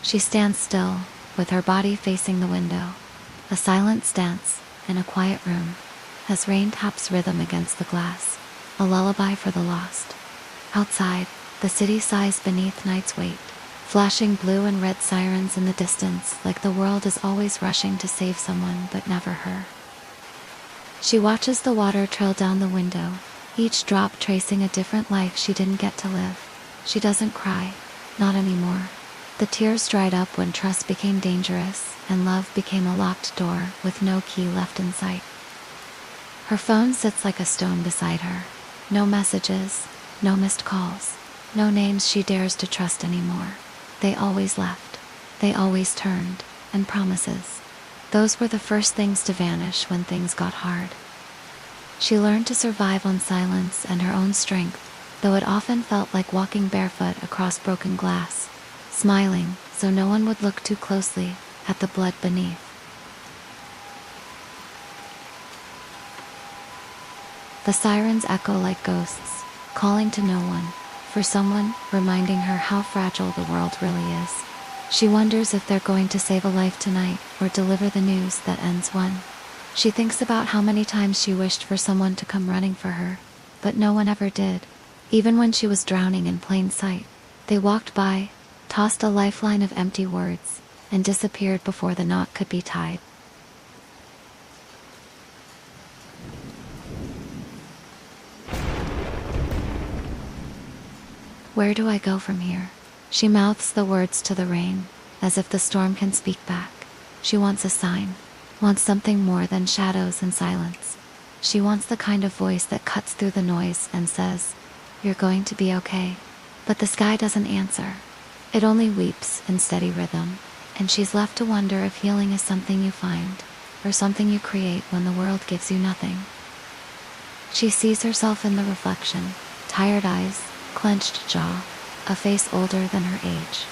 She stands still, with her body facing the window. A silent stance, in a quiet room, as rain taps rhythm against the glass, a lullaby for the lost. Outside, the city sighs beneath night's weight, flashing blue and red sirens in the distance like the world is always rushing to save someone but never her. She watches the water trail down the window, each drop tracing a different life she didn't get to live. She doesn't cry, not anymore. The tears dried up when trust became dangerous and love became a locked door with no key left in sight. Her phone sits like a stone beside her. No messages, no missed calls, no names she dares to trust anymore. They always left. They always turned. And promises. Those were the first things to vanish when things got hard. She learned to survive on silence and her own strength, though it often felt like walking barefoot across broken glass, smiling so no one would look too closely at the blood beneath. The sirens echo like ghosts, calling to no one, for someone, reminding her how fragile the world really is. She wonders if they're going to save a life tonight or deliver the news that ends one. She thinks about how many times she wished for someone to come running for her, but no one ever did. Even when she was drowning in plain sight, they walked by, tossed a lifeline of empty words, and disappeared before the knot could be tied. Where do I go from here? She mouths the words to the rain, as if the storm can speak back. She wants a sign, wants something more than shadows and silence. She wants the kind of voice that cuts through the noise and says, "You're going to be okay." But the sky doesn't answer. It only weeps in steady rhythm, and she's left to wonder if healing is something you find, or something you create when the world gives you nothing. She sees herself in the reflection, tired eyes, clenched jaw, a face older than her age.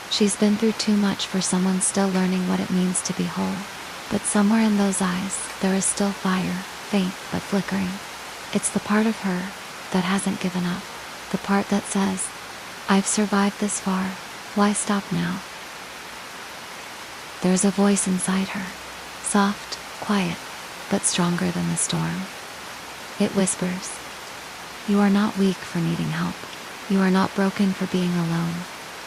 She's been through too much for someone still learning what it means to be whole. But somewhere in those eyes, there is still fire, faint but flickering. It's the part of her that hasn't given up, the part that says, "I've survived this far, why stop now?" There's a voice inside her, soft, quiet, but stronger than the storm. It whispers, "You are not weak for needing help. You are not broken for being alone.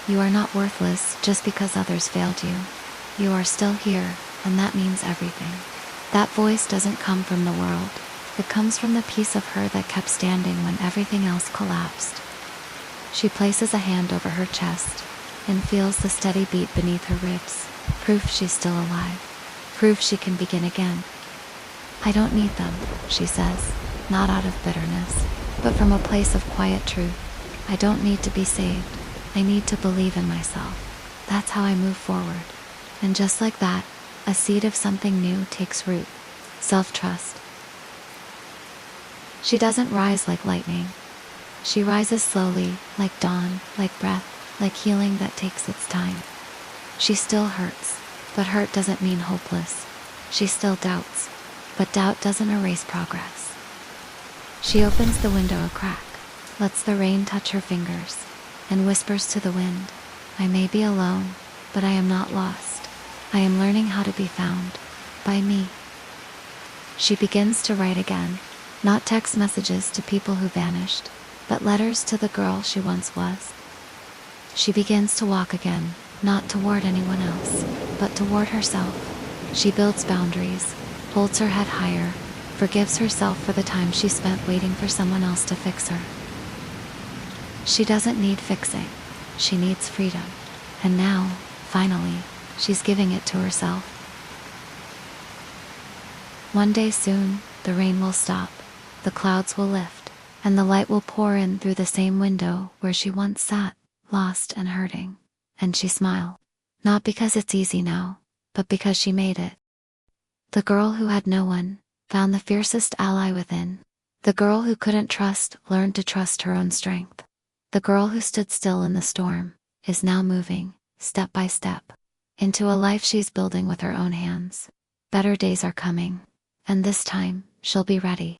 You are not worthless just because others failed you. You are still here, and that means everything." That voice doesn't come from the world. It comes from the piece of her that kept standing when everything else collapsed. She places a hand over her chest and feels the steady beat beneath her ribs, proof she's still alive, proof she can begin again. "I don't need them," she says, not out of bitterness, but from a place of quiet truth. "I don't need to be saved. I need to believe in myself. That's how I move forward." And just like that, a seed of something new takes root. Self-trust. She doesn't rise like lightning. She rises slowly, like dawn, like breath, like healing that takes its time. She still hurts, but hurt doesn't mean hopeless. She still doubts, but doubt doesn't erase progress. She opens the window a crack, lets the rain touch her fingers, and whispers to the wind, "I may be alone, but I am not lost. I am learning how to be found, by me." She begins to write again, not text messages to people who vanished, but letters to the girl she once was. She begins to walk again, not toward anyone else, but toward herself. She builds boundaries, holds her head higher, forgives herself for the time she spent waiting for someone else to fix her. She doesn't need fixing. She needs freedom. And now, finally, she's giving it to herself. One day soon, the rain will stop, the clouds will lift, and the light will pour in through the same window where she once sat, lost and hurting. And she smiles. Not because it's easy now, but because she made it. The girl who had no one, found the fiercest ally within. The girl who couldn't trust, learned to trust her own strength. The girl who stood still in the storm, is now moving, step by step, into a life she's building with her own hands. Better days are coming, and this time, she'll be ready.